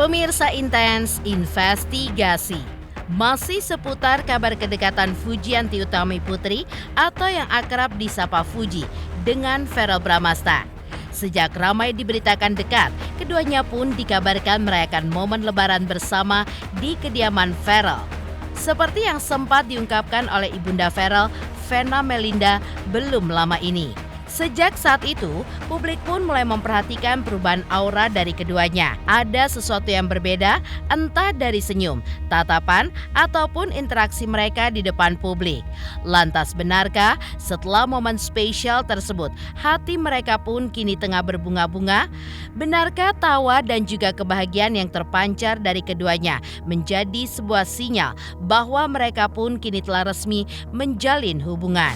Pemirsa Intens Investigasi masih seputar kabar kedekatan Fujianti Utami Putri atau yang akrab disapa Fuji dengan Verrell Bramasta. Sejak ramai diberitakan dekat, keduanya pun dikabarkan merayakan momen lebaran bersama di kediaman Verrell. Seperti yang sempat diungkapkan oleh ibunda Verrell, Vena Melinda, belum lama ini. Sejak saat itu, publik pun mulai memperhatikan perubahan aura dari keduanya. Ada sesuatu yang berbeda, entah dari senyum, tatapan, ataupun interaksi mereka di depan publik. Lantas benarkah setelah momen spesial tersebut, hati mereka pun kini tengah berbunga-bunga? Benarkah tawa dan juga kebahagiaan yang terpancar dari keduanya menjadi sebuah sinyal bahwa mereka pun kini telah resmi menjalin hubungan?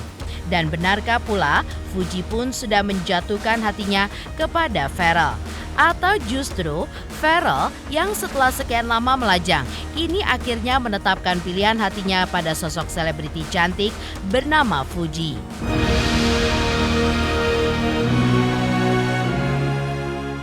Dan benarkah pula Fuji pun sudah menjatuhkan hatinya kepada Verrell? Atau justru Verrell yang setelah sekian lama melajang, kini akhirnya menetapkan pilihan hatinya pada sosok selebriti cantik bernama Fuji.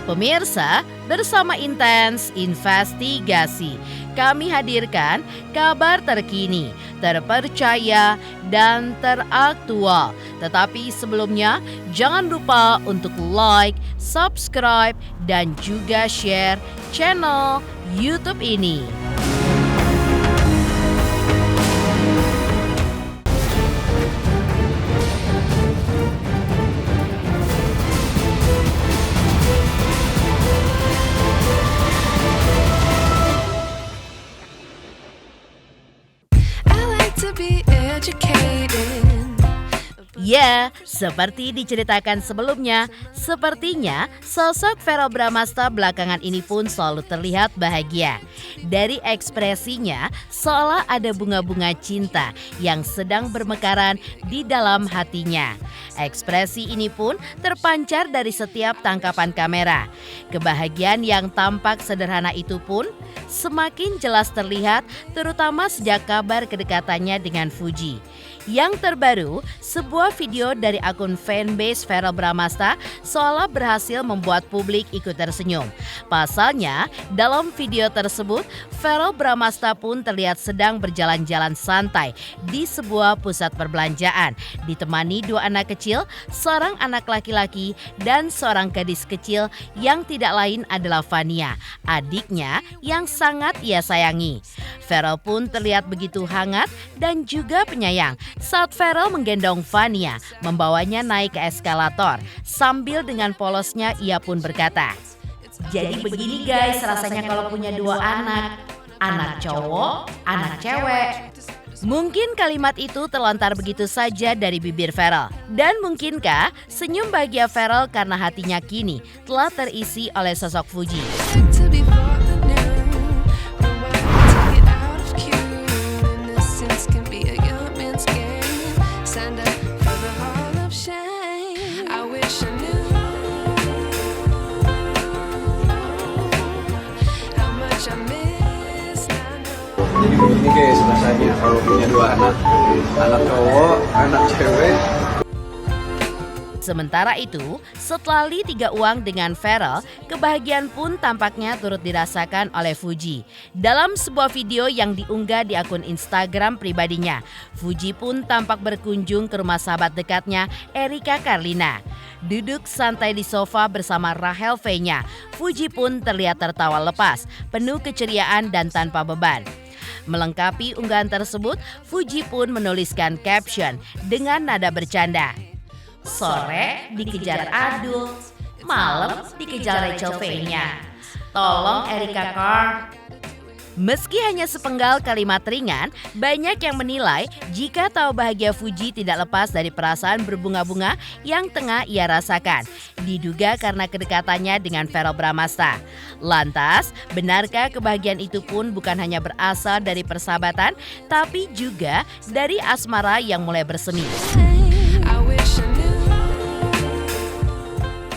Pemirsa, bersama Intens Investigasi, kami hadirkan kabar terkini, terpercaya, dan teraktual. Tetapi sebelumnya, jangan lupa untuk like, subscribe, dan juga share channel YouTube ini. Ya, seperti diceritakan sebelumnya, sepertinya sosok Verrell Bramasta belakangan ini pun selalu terlihat bahagia. Dari ekspresinya, seolah ada bunga-bunga cinta yang sedang bermekaran di dalam hatinya. Ekspresi ini pun terpancar dari setiap tangkapan kamera. Kebahagiaan yang tampak sederhana itu pun semakin jelas terlihat, terutama sejak kabar kedekatannya dengan Fuji. Yang terbaru, sebuah video dari akun fanbase Verrell Bramasta seolah berhasil membuat publik ikut tersenyum. Pasalnya, dalam video tersebut, Verrell Bramasta pun terlihat sedang berjalan-jalan santai di sebuah pusat perbelanjaan, ditemani dua anak kecil, seorang anak laki-laki dan seorang gadis kecil yang tidak lain adalah Vania, adiknya yang sangat ia sayangi. Verrell pun terlihat begitu hangat dan juga penyayang saat Verrell menggendong Vania, membawanya naik ke eskalator. Sambil dengan polosnya ia pun berkata, "Jadi begini guys rasanya kalau punya dua anak cowok, anak cewek." Mungkin kalimat itu terlontar begitu saja dari bibir Verrell. Dan mungkinkah senyum bahagia Verrell karena hatinya kini telah terisi oleh sosok Fuji? Jadi begini guys rasanya kalau punya dua anak cowok, anak cewek. Sementara itu, setelah Li tiga uang dengan Verrell, kebahagiaan pun tampaknya turut dirasakan oleh Fuji. Dalam sebuah video yang diunggah di akun Instagram pribadinya, Fuji pun tampak berkunjung ke rumah sahabat dekatnya, Erika Carlina. Duduk santai di sofa bersama Rahel V-nya, Fuji pun terlihat tertawa lepas, penuh keceriaan dan tanpa beban. Melengkapi unggahan tersebut, Fuji pun menuliskan caption dengan nada bercanda. "Sore dikejar adult, malam dikejar Rachel V-nya. Tolong Erika Carr." Meski hanya sepenggal kalimat ringan, banyak yang menilai jika tahu bahagia Fuji tidak lepas dari perasaan berbunga-bunga yang tengah ia rasakan. Diduga karena kedekatannya dengan Verrell Bramasta. Lantas, benarkah kebahagiaan itu pun bukan hanya berasal dari persahabatan, tapi juga dari asmara yang mulai bersemi?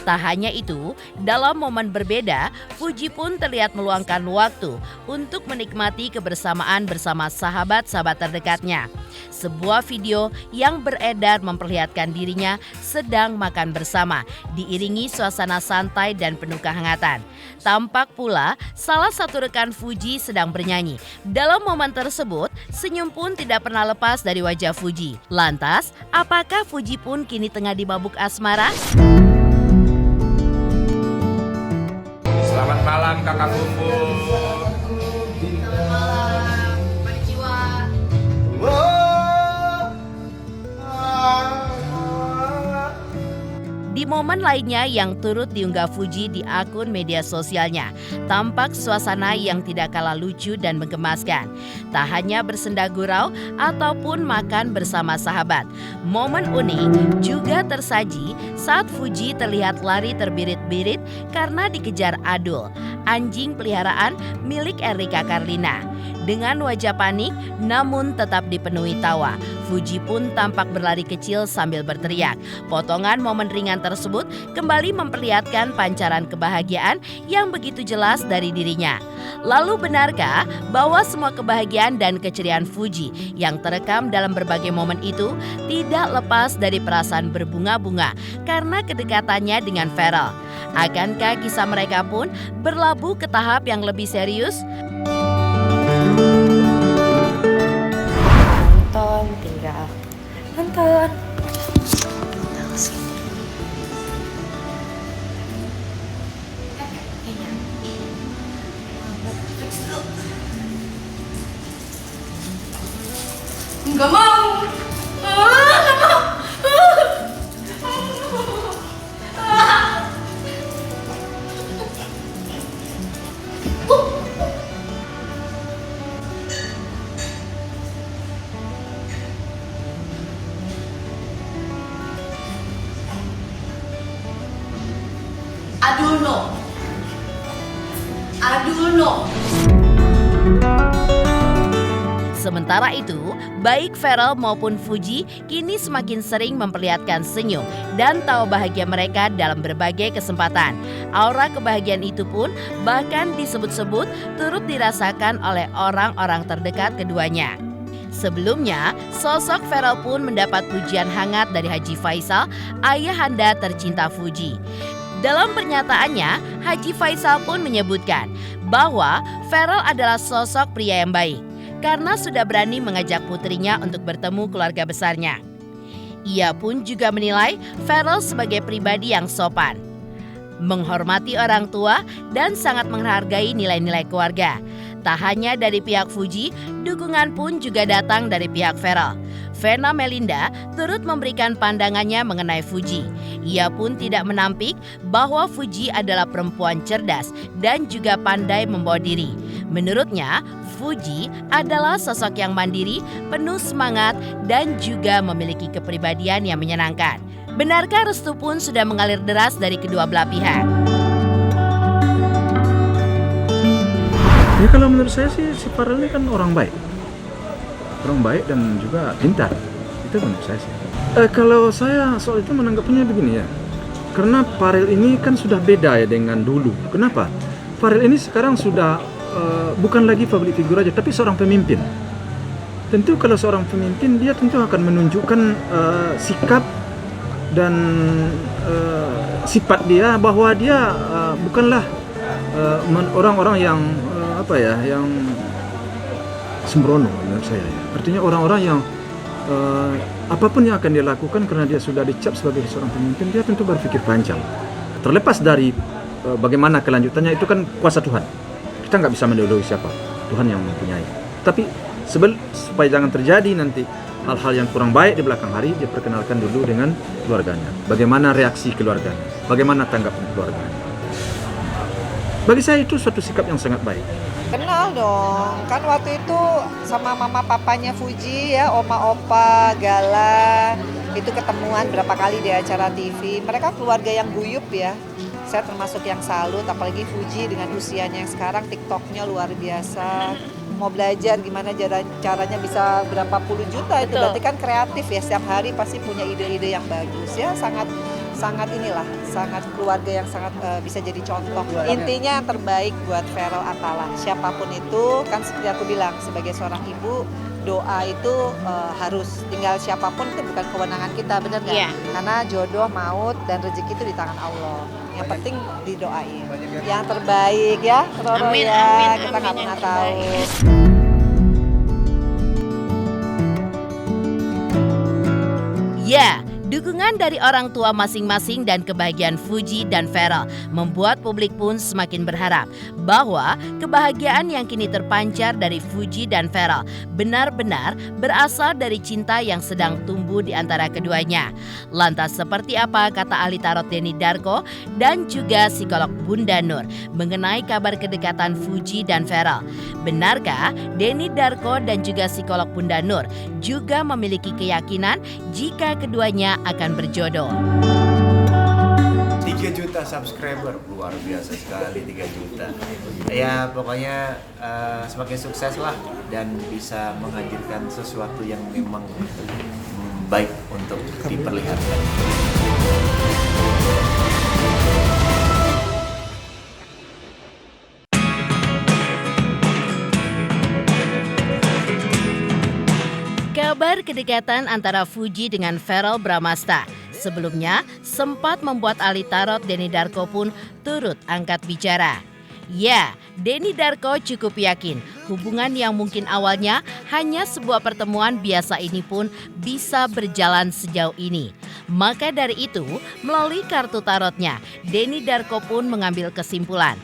Tak hanya itu, dalam momen berbeda, Fuji pun terlihat meluangkan waktu untuk menikmati kebersamaan bersama sahabat-sahabat terdekatnya. Sebuah video yang beredar memperlihatkan dirinya sedang makan bersama, diiringi suasana santai dan penuh kehangatan. Tampak pula salah satu rekan Fuji sedang bernyanyi. Dalam momen tersebut, senyum pun tidak pernah lepas dari wajah Fuji. Lantas, apakah Fuji pun kini tengah dimabuk asmara? Selamat malam kakak kumpul. Di momen lainnya yang turut diunggah Fuji di akun media sosialnya, tampak suasana yang tidak kalah lucu dan menggemaskan. Tak hanya bersenda gurau ataupun makan bersama sahabat, momen unik juga tersaji saat Fuji terlihat lari terbirit-birit karena dikejar Adul, anjing peliharaan milik Erika Carlina. Dengan wajah panik namun tetap dipenuhi tawa, Fuji pun tampak berlari kecil sambil berteriak. Potongan momen ringan tersebut kembali memperlihatkan pancaran kebahagiaan yang begitu jelas dari dirinya. Lalu benarkah bahwa semua kebahagiaan dan keceriaan Fuji yang terekam dalam berbagai momen itu tidak lepas dari perasaan berbunga-bunga karena kedekatannya dengan Farel? Akankah kisah mereka pun berlabuh ke tahap yang lebih serius? Tinggal nonton. Nggak mau. Nggak mau. Aduh no. Sementara itu, baik Farel maupun Fuji kini semakin sering memperlihatkan senyum dan tawa bahagia mereka dalam berbagai kesempatan. Aura kebahagiaan itu pun bahkan disebut-sebut turut dirasakan oleh orang-orang terdekat keduanya. Sebelumnya, sosok Farel pun mendapat pujian hangat dari Haji Faisal, ayahanda tercinta Fuji. Dalam pernyataannya, Haji Faisal pun menyebutkan bahwa Farel adalah sosok pria yang baik karena sudah berani mengajak putrinya untuk bertemu keluarga besarnya. Ia pun juga menilai Farel sebagai pribadi yang sopan, menghormati orang tua, dan sangat menghargai nilai-nilai keluarga. Tak hanya dari pihak Fuji, dukungan pun juga datang dari pihak Farel. Vena Melinda turut memberikan pandangannya mengenai Fuji. Ia pun tidak menampik bahwa Fuji adalah perempuan cerdas dan juga pandai membawa diri. Menurutnya, Fuji adalah sosok yang mandiri, penuh semangat, dan juga memiliki kepribadian yang menyenangkan. Benarkah restu pun sudah mengalir deras dari kedua belah pihak? Ya kalau menurut saya sih si Farel ini kan orang baik dan juga pintar, itu menurut saya sih. Kalau saya soal itu menanggapnya begini ya, karena Farel ini kan sudah beda ya dengan dulu. Kenapa? Farel ini sekarang sudah bukan lagi public figure aja, tapi seorang pemimpin. Tentu kalau seorang pemimpin dia tentu akan menunjukkan sikap dan sifat dia bahwa dia bukanlah orang-orang yang yang sembrono menurut saya. Artinya orang-orang yang apapun yang akan dia lakukan karena dia sudah dicap sebagai seorang pemimpin, dia tentu berpikir panjang. Terlepas dari bagaimana kelanjutannya, itu kan kuasa Tuhan. Kita nggak bisa mendahului siapa, Tuhan yang mempunyai. Tapi supaya jangan terjadi nanti hal-hal yang kurang baik di belakang hari, dia perkenalkan dulu dengan keluarganya. Bagaimana reaksi keluarganya, bagaimana tanggapan keluarganya. Bagi saya itu suatu sikap yang sangat baik. Kenal dong, kan waktu itu sama mama papanya Fuji ya, oma opa, Gala, itu ketemuan berapa kali di acara TV. Mereka keluarga yang guyup ya, saya termasuk yang salut, apalagi Fuji dengan usianya yang sekarang, TikToknya luar biasa. Mau belajar gimana caranya bisa berapa puluh juta, itu berarti kan kreatif ya, setiap hari pasti punya ide-ide yang bagus ya, sangat sangat keluarga yang sangat bisa jadi contoh. Intinya yang terbaik buat Feral Atala. Siapapun itu, kan seperti aku bilang, sebagai seorang ibu, doa itu harus, tinggal siapapun itu bukan kewenangan kita, benar nggak? Iya. Karena jodoh, maut, dan rezeki itu di tangan Allah. Yang penting didoain. Yang terbaik ya, Roro Amin, ya. amin, Kita nggak amin, pernah yang tahu. terbaik. Ya, dukungan dari orang tua masing-masing dan kebahagiaan Fuji dan Feral membuat publik pun semakin berharap bahwa kebahagiaan yang kini terpancar dari Fuji dan Feral benar-benar berasal dari cinta yang sedang tumbuh di antara keduanya. Lantas seperti apa kata ahli tarot Denny Darko dan juga psikolog Bunda Nur mengenai kabar kedekatan Fuji dan Feral? Benarkah Denny Darko dan juga psikolog Bunda Nur juga memiliki keyakinan jika keduanya akan berjodoh? 3 juta subscriber, luar biasa sekali 3 juta. Ya pokoknya semakin sukses lah dan bisa menghadirkan sesuatu yang memang baik untuk diperlihatkan. Kabar kedekatan antara Fuji dengan Feral Bramasta sebelumnya sempat membuat ahli tarot Denny Darko pun turut angkat bicara. Ya, Denny Darko cukup yakin hubungan yang mungkin awalnya hanya sebuah pertemuan biasa ini pun bisa berjalan sejauh ini. Maka dari itu, melalui kartu tarotnya, Denny Darko pun mengambil kesimpulan.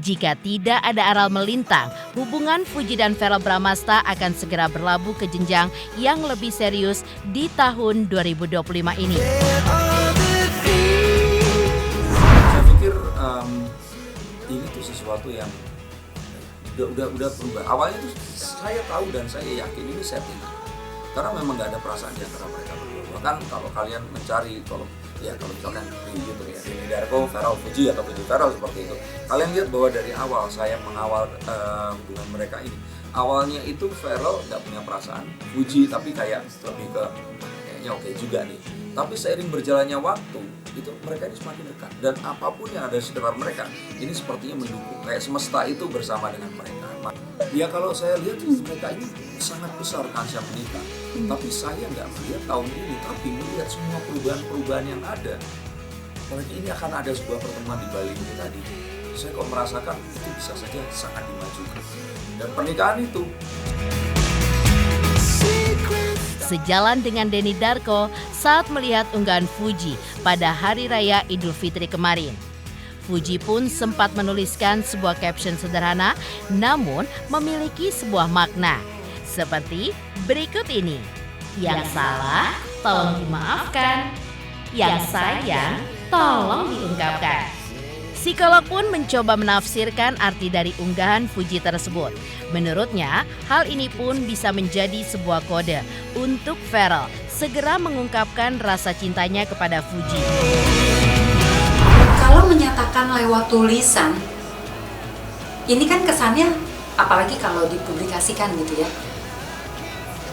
Jika tidak ada aral melintang, hubungan Fuji dan Feral Bramasta akan segera berlabuh ke jenjang yang lebih serius di tahun 2025 ini. Saya pikir ini tuh sesuatu yang udah berubah. Awalnya tuh saya tahu dan saya yakin ini setting, karena memang nggak ada perasaan di antara mereka berdua. Bahkan kalau kalian mencari, kalau misalkan di YouTube ya, Denny Darko, Feral Fuji atau Fuji Feral seperti itu, kalian lihat bahwa dari awal saya mengawal hubungan mereka ini, awalnya itu Feral nggak punya perasaan, Fuji tapi kayak lebih ke kayaknya oke juga nih. Tapi seiring berjalannya waktu, itu mereka ini semakin dekat, dan apapun yang ada di sekitar mereka ini sepertinya mendukung, kayak semesta itu bersama dengan mereka. Ya kalau saya lihat mereka ini sangat besar kansnya menikah, tapi saya nggak melihat tahun ini, tapi melihat semua perubahan-perubahan yang ada. Apalagi ini akan ada sebuah pertemuan di Bali ini tadi, saya kok merasakan itu bisa saja sangat dimajukan. Dan pernikahan itu Sejalan dengan Denny Darko saat melihat unggahan Fuji pada Hari Raya Idul Fitri kemarin. Fuji pun sempat menuliskan sebuah caption sederhana namun memiliki sebuah makna. Seperti berikut ini. Yang salah tolong dimaafkan, yang sayang tolong diungkapkan. Psikolog pun mencoba menafsirkan arti dari unggahan Fuji tersebut. Menurutnya, hal ini pun bisa menjadi sebuah kode untuk Feral segera mengungkapkan rasa cintanya kepada Fuji. Kalau menyatakan lewat tulisan, ini kan kesannya, apalagi kalau dipublikasikan gitu ya,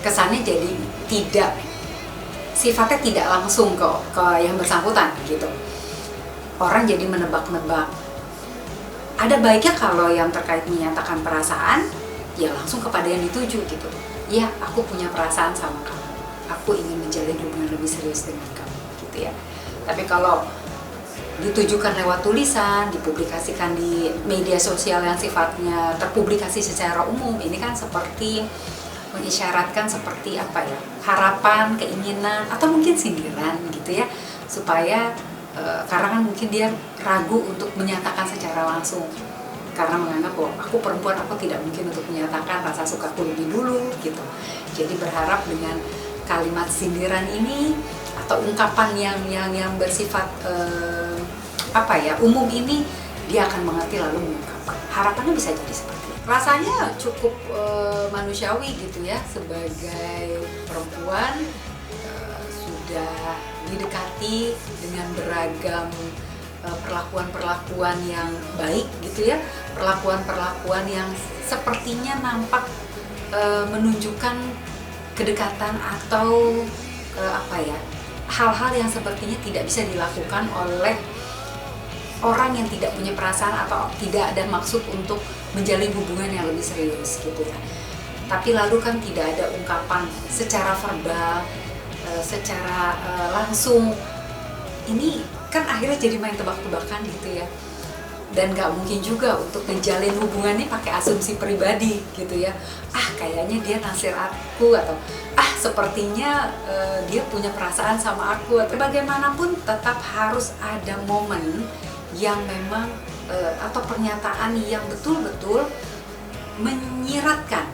kesannya jadi tidak, sifatnya tidak langsung ke yang bersangkutan gitu. Orang jadi menebak-nebak. Ada baiknya kalau yang terkait menyatakan perasaan, ya langsung kepada yang dituju gitu. Ya, aku punya perasaan sama kamu. Aku ingin menjalin hubungan lebih serius dengan kamu, gitu ya. Tapi kalau ditujukan lewat tulisan, dipublikasikan di media sosial yang sifatnya terpublikasi secara umum, ini kan seperti mengisyaratkan seperti apa ya, harapan, keinginan, atau mungkin sindiran gitu ya, supaya karena kan mungkin dia ragu untuk menyatakan secara langsung karena menganggap bahwa aku perempuan, aku tidak mungkin untuk menyatakan rasa sukaku lebih dulu gitu. Jadi berharap dengan kalimat sindiran ini atau ungkapan yang bersifat umum ini, dia akan mengerti lalu mengungkapkan. Harapannya bisa jadi seperti itu. Rasanya cukup manusiawi gitu ya, sebagai perempuan sudah didekati dengan beragam perlakuan-perlakuan yang baik gitu ya, perlakuan-perlakuan yang sepertinya nampak menunjukkan kedekatan atau hal-hal yang sepertinya tidak bisa dilakukan oleh orang yang tidak punya perasaan atau tidak ada maksud untuk menjalin hubungan yang lebih serius gitu ya. Tapi lalu kan tidak ada ungkapan secara verbal, secara langsung. Ini kan akhirnya jadi main tebak-tebakan gitu ya. Dan gak mungkin juga untuk menjalin hubungannya pakai asumsi pribadi gitu ya. Kayaknya dia naksir aku, atau sepertinya dia punya perasaan sama aku. Bagaimanapun tetap harus ada momen yang memang atau pernyataan yang betul-betul menyiratkan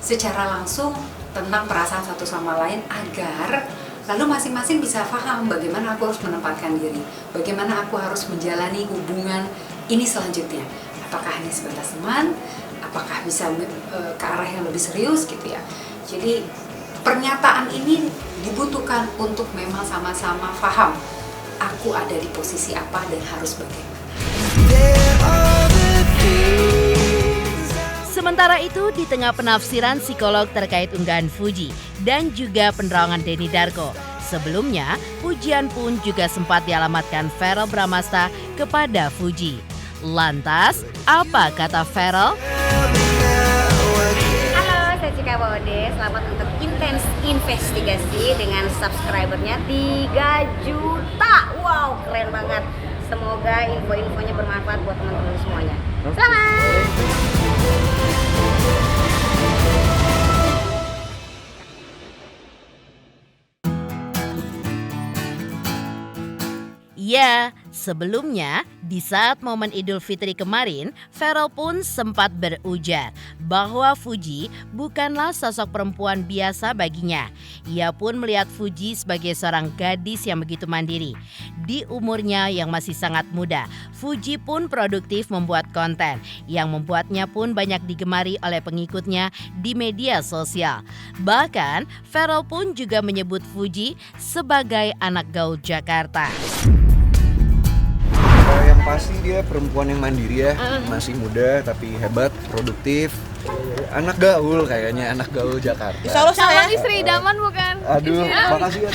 secara langsung tentang perasaan satu sama lain, agar lalu masing-masing bisa paham bagaimana aku harus menempatkan diri, bagaimana aku harus menjalani hubungan ini selanjutnya. Apakah hanya sebatas teman, apakah bisa ke arah yang lebih serius gitu ya. Jadi pernyataan ini dibutuhkan untuk memang sama-sama paham aku ada di posisi apa dan harus bagaimana. Sementara itu, di tengah penafsiran psikolog terkait unggahan Fuji dan juga penerawangan Denny Darko, sebelumnya pujian pun juga sempat dialamatkan Verrel Bramasta kepada Fuji. Lantas, apa kata Verrel? Halo, saya Cika Bode. Selamat untuk Intens Investigasi dengan subscribernya 3 juta. Wow, keren banget. Semoga info-infonya bermanfaat buat teman-teman semuanya. Selamat! Ya, sebelumnya di saat momen Idul Fitri kemarin, Verrel pun sempat berujar bahwa Fuji bukanlah sosok perempuan biasa baginya. Ia pun melihat Fuji sebagai seorang gadis yang begitu mandiri. Di umurnya yang masih sangat muda, Fuji pun produktif membuat konten yang membuatnya pun banyak digemari oleh pengikutnya di media sosial. Bahkan, Verrel pun juga menyebut Fuji sebagai anak gaul Jakarta. Yang pasti dia perempuan yang mandiri ya, masih muda tapi hebat, produktif. Anak gaul kayaknya, anak gaul Jakarta. Calon istri idaman bukan? Aduh, makasih ya.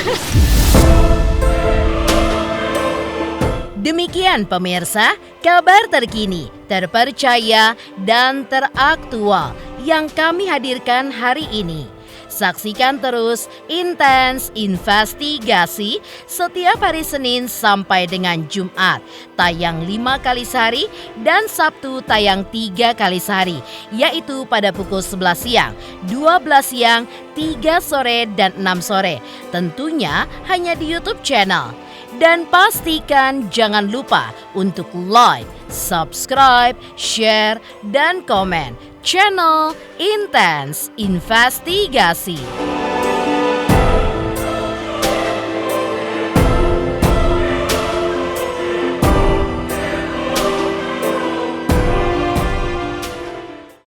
Demikian pemirsa, kabar terkini, terpercaya, dan teraktual yang kami hadirkan hari ini. Saksikan terus Intens Investigasi setiap hari Senin sampai dengan Jumat. Tayang 5 kali sehari dan Sabtu tayang 3 kali sehari, yaitu pada pukul 11 siang, 12 siang, 3 sore, dan 6 sore. Tentunya hanya di YouTube channel. Dan pastikan jangan lupa untuk like, subscribe, share, dan komen channel Intens Investigasi.